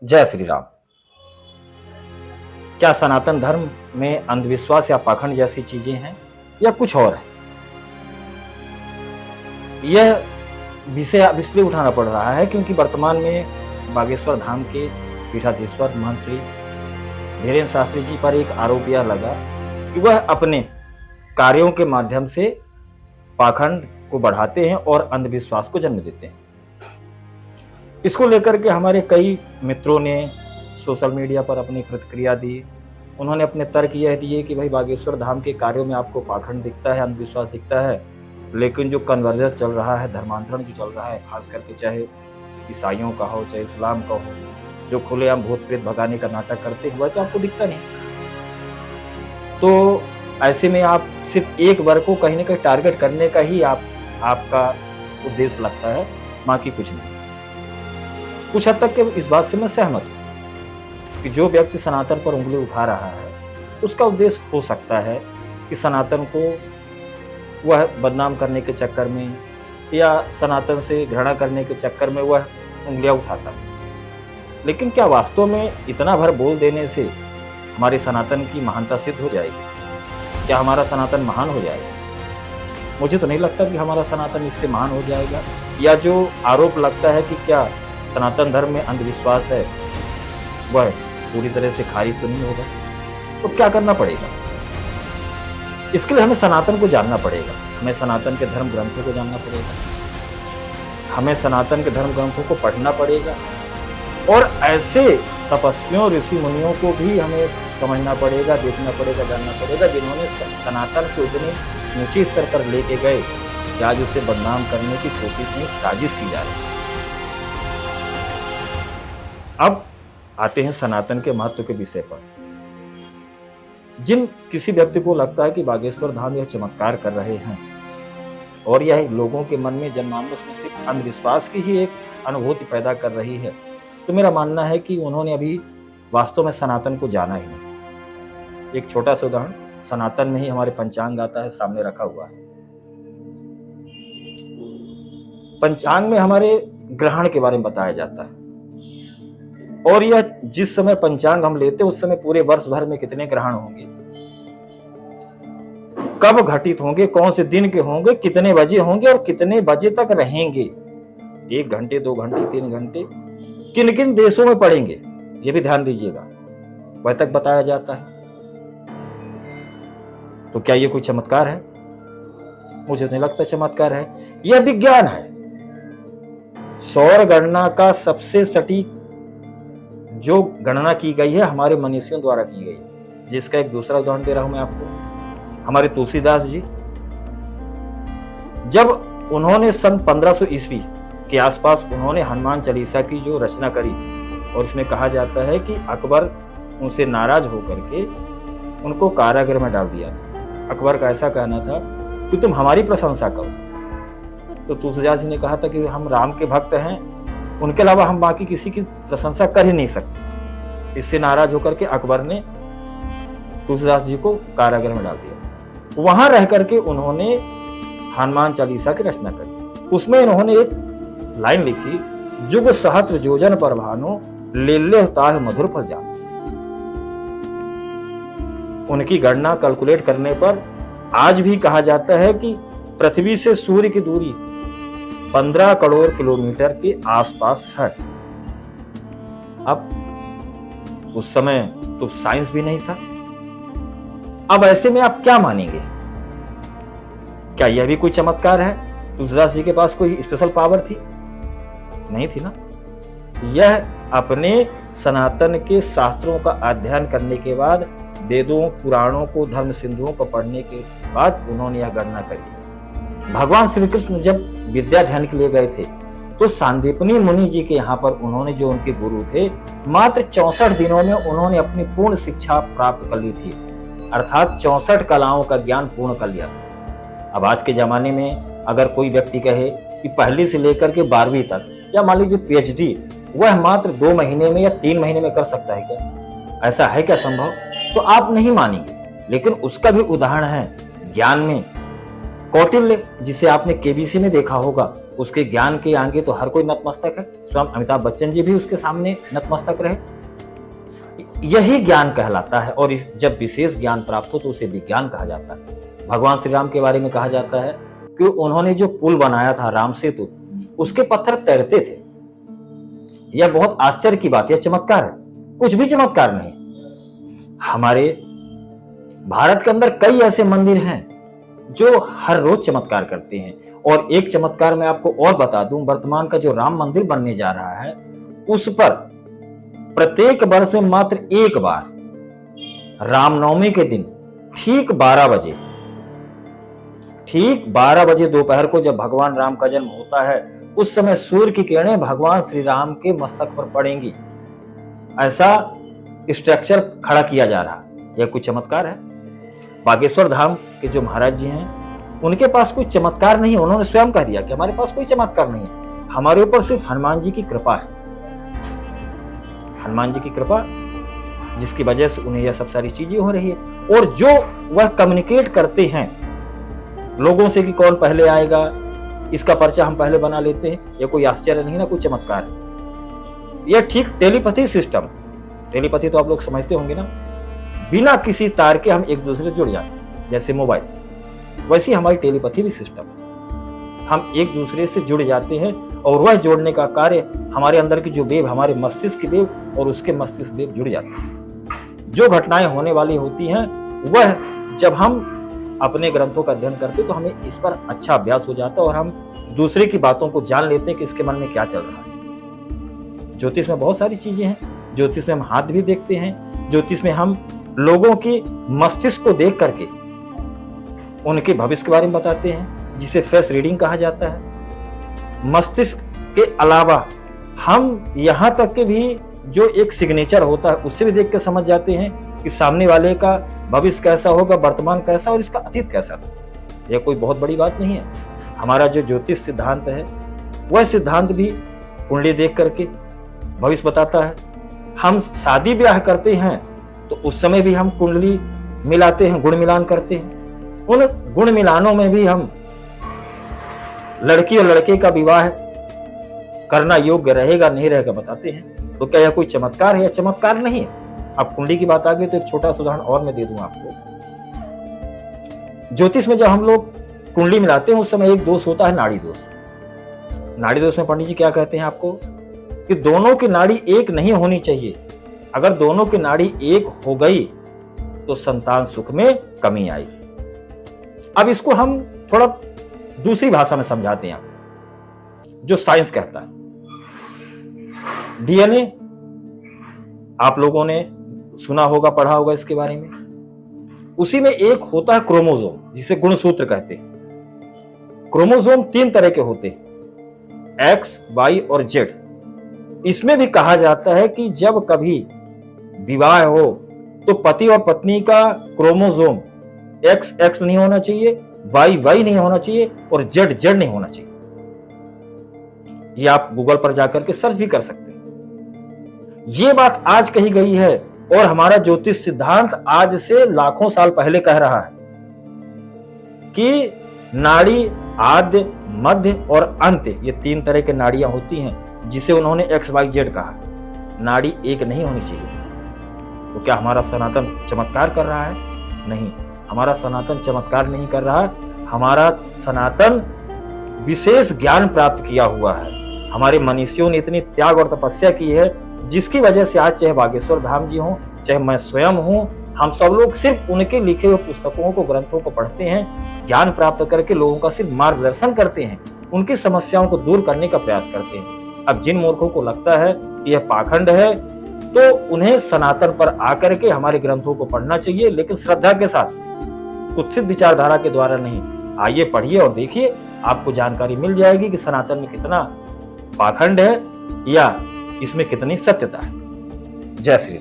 जय श्री राम। क्या सनातन धर्म में अंधविश्वास या पाखंड जैसी चीजें हैं या कुछ और है? यह विषय अब इसलिए उठाना पड़ रहा है क्योंकि वर्तमान में बागेश्वर धाम के पीठाधीश्वर महंत श्री धीरेन्द्र शास्त्री जी पर एक आरोप यह लगा कि वह अपने कार्यों के माध्यम से पाखंड को बढ़ाते हैं और अंधविश्वास को जन्म देते हैं। इसको लेकर के हमारे कई मित्रों ने सोशल मीडिया पर अपनी प्रतिक्रिया दी। उन्होंने अपने तर्क यह दिए कि भाई बागेश्वर धाम के कार्यों में आपको पाखंड दिखता है, अंधविश्वास दिखता है, लेकिन जो कन्वर्जन चल रहा है, धर्मांतरण जो चल रहा है, खास करके चाहे ईसाइयों का हो चाहे इस्लाम का हो, जो खुलेआम भूत प्रेत भगाने का नाटक करते हुए तो आपको दिखता नहीं। तो ऐसे में आप सिर्फ एक वर्ग को कहीं ना कहीं टारगेट करने का ही आपका उद्देश्य लगता है, बाकी कुछ नहीं। कुछ हद तक के इस बात से मैं सहमत हूँ कि जो व्यक्ति सनातन पर उंगली उठा रहा है उसका उद्देश्य हो सकता है कि सनातन को वह बदनाम करने के चक्कर में या सनातन से घृणा करने के चक्कर में वह उंगलियां उठाता है। लेकिन क्या वास्तव में इतना भर बोल देने से हमारे सनातन की महानता सिद्ध हो जाएगी? क्या हमारा सनातन महान हो जाएगा? मुझे तो नहीं लगता कि हमारा सनातन इससे महान हो जाएगा। या जो आरोप लगता है कि क्या सनातन धर्म में अंधविश्वास है, वह पूरी तरह से खारिज तो नहीं होगा। तो क्या करना पड़ेगा? इसके लिए हमें सनातन को जानना पड़ेगा, हमें सनातन के धर्म ग्रंथों को जानना पड़ेगा, हमें सनातन के धर्म ग्रंथों को पढ़ना पड़ेगा और ऐसे तपस्वियों ऋषि मुनियों को भी हमें समझना पड़ेगा, देखना पड़ेगा, जानना पड़ेगा जिन्होंने सनातन को इतने ऊंचे स्तर पर लेके गए कि आज उसे बदनाम करने की कोशिश में साजिश की जा रही है। अब आते हैं सनातन के महत्व के विषय पर। जिन किसी व्यक्ति को लगता है कि बागेश्वर धाम यह चमत्कार कर रहे हैं और यह लोगों के मन में जनमानस में सिर्फ अंधविश्वास की ही एक अनुभूति पैदा कर रही है, तो मेरा मानना है कि उन्होंने अभी वास्तव में सनातन को जाना ही नहीं। एक छोटा सा उदाहरण, सनातन में ही हमारे पंचांग आता है, सामने रखा हुआ है। पंचांग में हमारे ग्रहण के बारे में बताया जाता है और यह जिस समय पंचांग हम लेते उस समय पूरे वर्ष भर में कितने ग्रहण होंगे, कब घटित होंगे, कौन से दिन के होंगे, कितने बजे होंगे और कितने बजे तक रहेंगे, 1 घंटे 2 घंटे 3 घंटे, किन किन देशों में पड़ेंगे, यह भी ध्यान दीजिएगा, वह तक बताया जाता है। तो क्या यह कोई चमत्कार है? मुझे नहीं लगता चमत्कार है, यह विज्ञान है। सौर गणना का सबसे सटीक जो गणना की गई है हमारे मनीषियों द्वारा की गई, जिसका एक दूसरा उदाहरण दे रहा हूं मैं आपको। हमारे तुलसीदास जी, जब उन्होंने सन 1500 ईस्वी के आसपास उन्होंने हनुमान चालीसा की जो रचना करी और इसमें कहा जाता है कि अकबर उनसे नाराज होकर के उनको कारागृह में डाल दिया था। अकबर का ऐसा कहना था कि तुम हमारी प्रशंसा करो। तो तुलसीदास जी ने कहा था कि हम राम के भक्त हैं, उनके अलावा हम बाकी किसी की प्रशंसा कर ही नहीं सकते। इससे नाराज होकर के अकबर ने तुलसीदास जी को कारागृह में डाल दिया। वहां रह करके उन्होंने हनुमान चालीसा की रचना करी। उसमें इन्होंने एक लाइन लिखी, जुग सहस्त्र योजन पर भानो लेल्य ताह मधुर फल जान। उनकी गणना कैलकुलेट करने पर आज भी कहा जाता है कि पृथ्वी से सूर्य की दूरी 15 करोड़ किलोमीटर के आसपास है। अब उस समय तो साइंस भी नहीं था। अब ऐसे में आप क्या मानेंगे? क्या यह भी कोई चमत्कार है? तुलसीदास जी के पास कोई स्पेशल पावर थी? नहीं थी ना। यह अपने सनातन के शास्त्रों का अध्ययन करने के बाद, वेदों पुराणों को, धर्म सिंधुओं को पढ़ने के बाद उन्होंने यह गणना करी। भगवान श्री कृष्ण जब विद्या ध्यान के लिए गए थे तो सांदीपनी मुनि जी के यहाँ पर उन्होंने, जो उनके गुरु थे, मात्र 64 दिनों में उन्होंने अपनी पूर्ण शिक्षा प्राप्त कर ली थी, अर्थात 64 कलाओं का ज्ञान पूर्ण कर लिया था। अब आज के जमाने में अगर कोई व्यक्ति कहे कि पहली से लेकर के 12वीं तक या मान लीजिए PhD वह मात्र 2 महीने में या 3 महीने में कर सकता है, क्या ऐसा है क्या संभव? तो आप नहीं मानेंगे, लेकिन उसका भी उदाहरण है ज्ञान में। कौटिल्य, जिसे आपने केबीसी में देखा होगा, उसके ज्ञान के आगे तो हर कोई नतमस्तक है। स्वयं अमिताभ बच्चन जी भी उसके सामने नतमस्तक रहे। यही ज्ञान कहलाता है, और जब विशेष ज्ञान प्राप्त हो तो उसे विज्ञान कहा जाता है। भगवान श्री राम के बारे में कहा जाता है कि उन्होंने जो पुल बनाया था राम सेतु, उसके पत्थर तैरते थे। यह बहुत आश्चर्य की बात है, चमत्कार है, कुछ भी चमत्कार नहीं। हमारे भारत के अंदर कई ऐसे मंदिर हैं जो हर रोज चमत्कार करते हैं। और एक चमत्कार मैं आपको और बता दूं, वर्तमान का जो राम मंदिर बनने जा रहा है, उस पर प्रत्येक वर्ष में मात्र एक बार रामनवमी के दिन ठीक 12 बजे दोपहर को जब भगवान राम का जन्म होता है, उस समय सूर्य की किरणें भगवान श्री राम के मस्तक पर पड़ेंगी। ऐसा स्ट्रक्चर खड़ा किया जा रहा, यह कुछ चमत्कार है। बागेश्वर धाम के जो महाराज जी हैं, उनके पास कोई चमत्कार नहीं है। उन्होंने स्वयं कह दिया कि हमारे पास कोई चमत्कार नहीं है, हमारे ऊपर सिर्फ हनुमान जी की कृपा है। हनुमान जी की कृपा, जिसकी वजह से उन्हें यह सब सारी चीजें हो रही है। और जो वह कम्युनिकेट करते हैं लोगों से कि कौन पहले आएगा, इसका पर्चा हम पहले बना लेते हैं, यह कोई आश्चर्य नहीं ना, कोई चमत्कार है। यह ठीक टेलीपैथी सिस्टम, टेलीपैथी तो आप लोग समझते होंगे ना, बिना किसी तार के हम एक दूसरे से जुड़ जाते हैं, जैसे मोबाइल, वैसी हमारी टेलीपैथी भी सिस्टम है। हम एक दूसरे से जुड़ जाते हैं, और वह जोड़ने का कार्य हमारे अंदर की जो वेव, हमारे मस्तिष्क की वेव और उसके मस्तिष्क वेव जुड़ जाते हैं। जो घटनाएं होने वाली होती हैं, वह जब हम अपने ग्रंथों का अध्ययन करते तो हमें इस पर अच्छा अभ्यास हो जाता है, और हम दूसरे की बातों को जान लेते हैं कि इसके मन में क्या चल रहा है। ज्योतिष में बहुत सारी चीजें हैं। ज्योतिष में हम हाथ भी देखते हैं। ज्योतिष में हम लोगों की मस्तिष्क को देख करके उनके भविष्य के बारे में बताते हैं, जिसे फेस रीडिंग कहा जाता है। मस्तिष्क के अलावा हम यहाँ तक के भी जो एक सिग्नेचर होता है, उससे भी देख के समझ जाते हैं कि सामने वाले का भविष्य कैसा होगा, वर्तमान कैसा और इसका अतीत कैसा था। यह कोई बहुत बड़ी बात नहीं है। हमारा जो ज्योतिष सिद्धांत है, वह सिद्धांत भी कुंडली देख करके भविष्य बताता है। हम शादी ब्याह करते हैं तो उस समय भी हम कुंडली मिलाते हैं, गुण मिलान करते हैं। उन गुण मिलानों में भी हम लड़की और लड़के का विवाह करना योग्य रहेगा नहीं रहेगा बताते हैं। तो क्या यह कोई चमत्कार है? या चमत्कार नहीं है। अब कुंडली की बात आ गई तो एक छोटा सा उदाहरण और मैं दे दूं आपको। ज्योतिष में जब हम लोग कुंडली मिलाते हैं, उस समय एक दोष होता है, नाड़ी दोष। नाड़ी दोष में पंडित जी क्या कहते हैं आपको कि दोनों की नाड़ी एक नहीं होनी चाहिए। अगर दोनों की नाड़ी एक हो गई तो संतान सुख में कमी आएगी। अब इसको हम थोड़ा दूसरी भाषा में समझाते हैं, जो साइंस कहता है। डीएनए आप लोगों ने सुना होगा, पढ़ा होगा इसके बारे में। उसी में एक होता है क्रोमोसोम, जिसे गुणसूत्र कहते हैं। क्रोमोसोम 3 तरह के होते हैं, एक्स, वाई और जेड। इसमें भी कहा जाता है कि जब कभी विवाह हो तो पति और पत्नी का क्रोमोसोम एक्स एक्स नहीं होना चाहिए, वाई वाई नहीं होना चाहिए और जेड जेड नहीं होना चाहिए। ये आप गूगल पर जाकर के सर्च भी कर सकते हैं। ये बात आज कही गई है, और हमारा ज्योतिष सिद्धांत आज से लाखों साल पहले कह रहा है कि नाड़ी आद्य, मध्य और अंत्य, ये 3 तरह के नाड़ियां होती हैं, जिसे उन्होंने एक्स वाई जेड कहा। नाड़ी एक नहीं होनी चाहिए। तो क्या हमारा सनातन चमत्कार कर रहा है? नहीं, हमारा सनातन चमत्कार नहीं कर रहा। हमारा सनातन विशेष ज्ञान प्राप्त किया हुआ है। हमारे मनीषियों ने इतनी त्याग और तपस्या की है, जिसकी वजह से आज चाहे बागेश्वर धाम जी हों, चाहे मैं स्वयं हूं, हम सब लोग सिर्फ उनके लिखे हुए पुस्तकों को, ग्रंथों को पढ़ते हैं, ज्ञान प्राप्त करके लोगों का सिर्फ मार्गदर्शन करते हैं, उनकी समस्याओं को दूर करने का प्रयास करते हैं। अब जिन मूर्खों को लगता है कि यह पाखंड है, तो उन्हें सनातन पर आकर के हमारे ग्रंथों को पढ़ना चाहिए, लेकिन श्रद्धा के साथ, कुत्सित विचारधारा के द्वारा नहीं। आइए पढ़िए और देखिए, आपको जानकारी मिल जाएगी कि सनातन में कितना पाखंड है या इसमें कितनी सत्यता है। जय श्री राम।